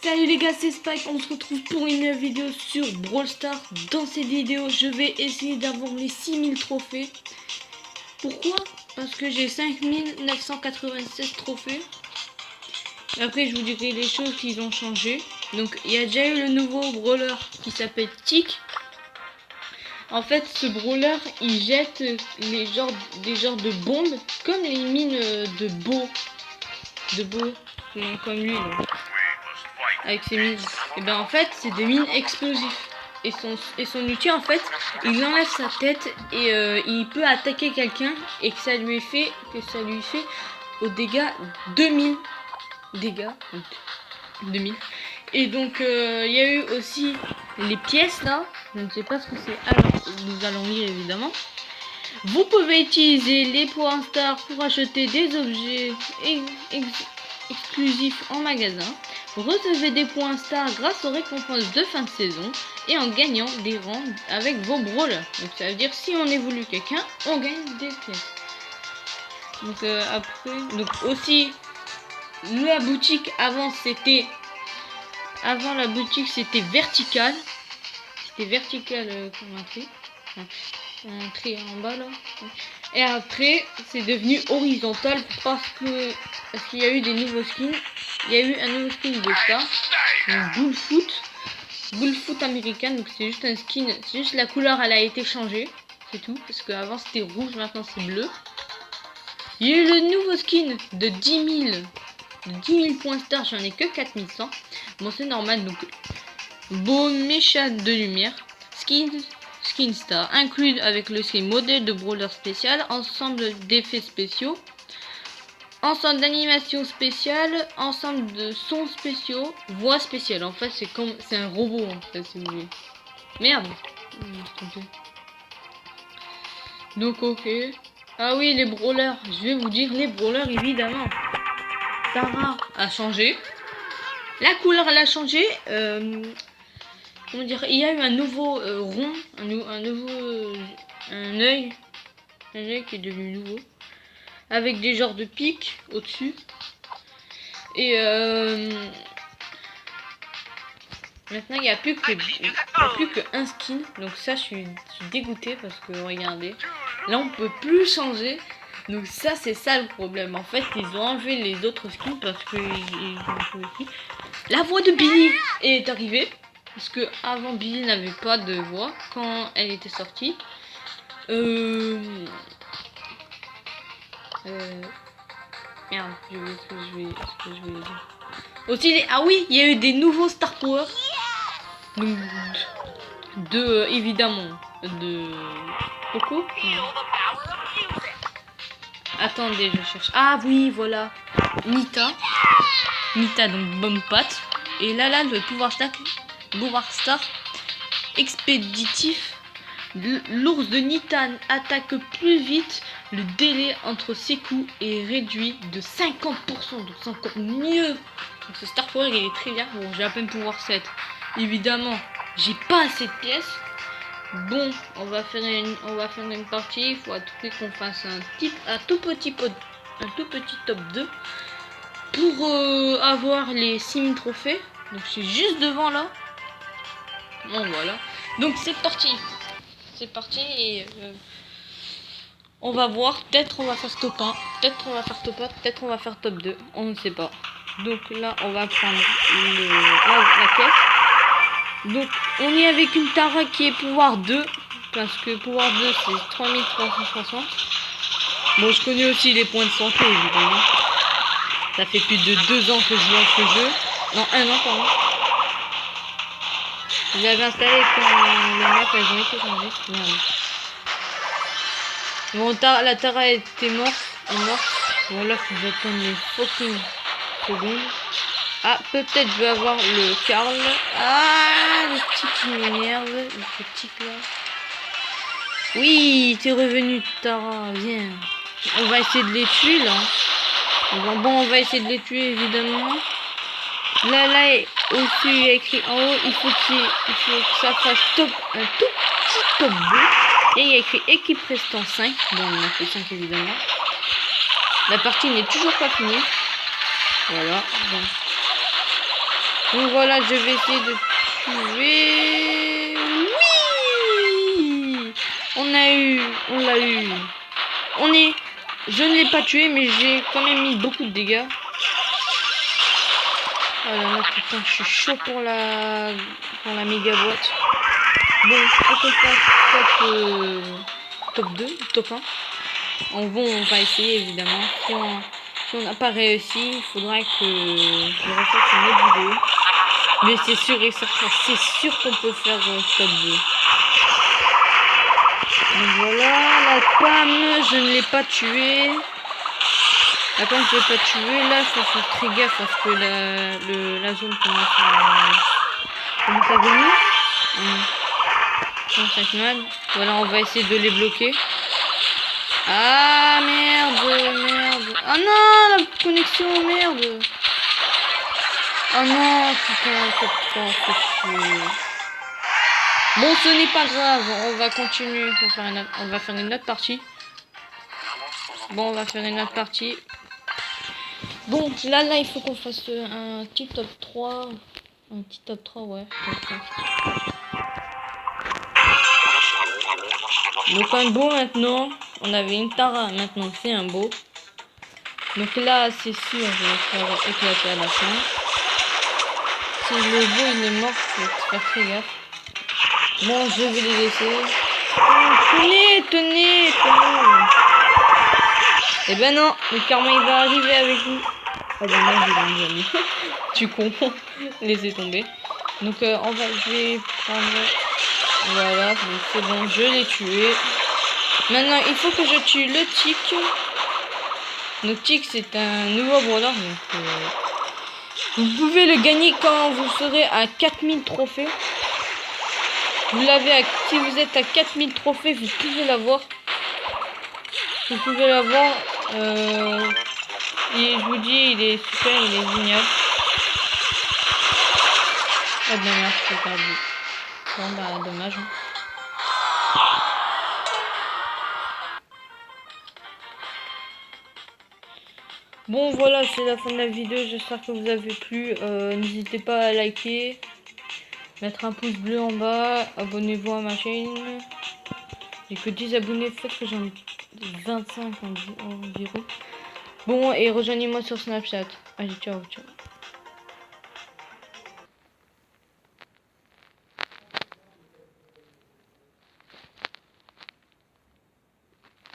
Salut les gars, c'est Spike, on se retrouve pour une vidéo sur Brawl Stars. Dans cette vidéo, je vais essayer d'avoir les 6000 trophées. Pourquoi? Parce que j'ai 5996 trophées. Et après, je vous dirai les choses qui ont changé. Donc, il y a déjà eu le nouveau brawler qui s'appelle Tick. En fait, ce brawler, il jette des genres de bombes, comme les mines de Beau, comme lui, là. Avec ses mines. Et ben en fait, c'est des mines explosives. Et son outil, en fait, il enlève sa tête et il peut attaquer quelqu'un et que ça lui fait au dégâts 2000 dégâts. 2000. Et donc il y a eu aussi les pièces là. Je ne sais pas ce que c'est. Alors nous allons lire évidemment. Vous pouvez utiliser les points stars pour acheter des objets exclusifs en magasin. Recevez des points stars grâce aux récompenses de fin de saison et en gagnant des rangs avec vos brawlers. Donc ça veut dire si on évolue quelqu'un, on gagne des pièces. Donc après, donc aussi la boutique avant la boutique c'était vertical. C'était vertical comme un tri. Un tri en bas là. Et après c'est devenu horizontal parce qu'il y a eu des nouveaux skins. Il y a eu un nouveau skin de ça, Bullfoot américaine, donc c'est juste un skin, c'est juste la couleur elle a été changée, c'est tout, parce qu'avant c'était rouge, maintenant c'est bleu. Il y a eu le nouveau skin de 10 000 points star, j'en ai que 4100, bon c'est normal, donc beau méchant de lumière, skin star, inclus avec le skin modèle de brawler spécial, ensemble d'effets spéciaux, ensemble d'animation spéciale, ensemble de sons spéciaux, voix spéciale. En fait, c'est un robot en fait, si vous voulez. Merde. Donc ok. Ah oui, les brawlers. Je vais vous dire les brawlers évidemment. Tara a changé. La couleur elle a changé. Comment dire? Il y a eu un nouveau rond, un œil qui est devenu nouveau. Avec des genres de pics au-dessus. Et maintenant il n'y a plus qu'un skin. Donc ça je suis dégoûté parce que regardez. Là on peut plus changer. Donc ça c'est ça le problème. En fait ils ont enlevé les autres skins parce que la voix de Billy est arrivée. Parce que avant Billy n'avait pas de voix quand elle était sortie. Merde, je vais ce que je vais dire. Aussi, ah oui, il y a eu des nouveaux Star Power. Donc, évidemment, de Poco. Attendez, je cherche. Ah oui, voilà. Nita, donc Bomb Pat. Et là, le pouvoir star expéditif. L'ours de Nita attaque plus vite. Le délai entre ses coups est réduit de 50%, donc c'est encore mieux. Donc ce Star Power il est très bien. Bon, j'ai à peine pouvoir 7. Évidemment, j'ai pas assez de pièces. Bon, on va faire une partie. Il faut à tout prix qu'on fasse un tout petit top 2 pour avoir les 6000 trophées. Donc c'est juste devant là. Bon voilà. Donc c'est parti. Et on va voir, peut-être on va faire top 1, peut-être on va faire top 1, peut-être on va faire top 2, on ne sait pas. Donc là on va prendre la caisse. Donc on est avec une Tara qui est pouvoir 2, parce que pouvoir 2 c'est 3360. Bon je connais aussi les points de santé évidemment. Ça fait plus de 2 ans que je joue à ce jeu. Non, 1 an pardon. Je l'avais installé quand les maps elles ont été changées. Bon, la Tara était morte. Bon, là, faut que j'attende les fucking secondes. Ah, peut-être je vais avoir le Carl. Ah, le petit qui m'énerve. Le petit là. Oui, t'es revenu, Tara. Viens. On va essayer de les tuer, là. Bon, on va essayer de les tuer, évidemment. Là, aussi, il y a écrit en haut, il faut que ça fasse un tout petit top 2. Et il y a écrit équipe restant 5. Bon, on a fait 5 évidemment. La partie n'est toujours pas finie. Voilà. Bon. Donc voilà, je vais essayer de tuer. Oui, on l'a eu. Je ne l'ai pas tué, mais j'ai quand même mis beaucoup de dégâts. Oh là là, putain, je suis chaud pour la méga boîte. Bon, on peut faire top 2, top 1. On va essayer évidemment. Si on n'a pas réussi, il faudra que je refasse une autre vidéo. Mais c'est sûr et certain, c'est sûr qu'on peut faire top 2. Donc voilà, la pomme, je ne l'ai pas tuée. La pomme, je ne l'ai pas tuée. Là, il faut faire très gaffe parce que la zone commence à venir. 35 noix. Voilà, on va essayer de les bloquer. Ah merde. Ah non, la connexion, merde. Ah non, putain, c'est chier. Bon, ce n'est pas grave, on va continuer. On va faire une autre partie. Bon, on va faire une autre partie. Bon, là, il faut qu'on fasse un petit top 3. Un petit top 3, ouais. Donc un beau maintenant. On avait une Tara, maintenant c'est un beau. Donc là, c'est sûr, je vais faire éclater à la fin. Si le beau il est mort, faut faire très gaffe. Bon, je vais les laisser. Oh, tenez. Eh ben non, le karma il va arriver avec vous. Ah ben non, j'ai mis amis. Tu comprends. Laissez tomber. Donc je vais prendre. Voilà, donc c'est bon, je l'ai tué. Maintenant, il faut que je tue le tic. Le tic, c'est un nouveau brawler. Donc, vous pouvez le gagner quand vous serez à 4000 trophées. Si vous êtes à 4000 trophées, vous pouvez l'avoir. Vous pouvez l'avoir. Je vous dis, il est super, il est génial. Ah de la merde, je suis perdu. Bon bah dommage. Bon voilà, c'est la fin de la vidéo. J'espère que vous avez plu. N'hésitez pas à liker, mettre un pouce bleu en bas, abonnez-vous à ma chaîne. J'ai que 10 abonnés, peut-être que j'en ai 25 environ. Bon, et rejoignez-moi sur Snapchat. Allez, ciao.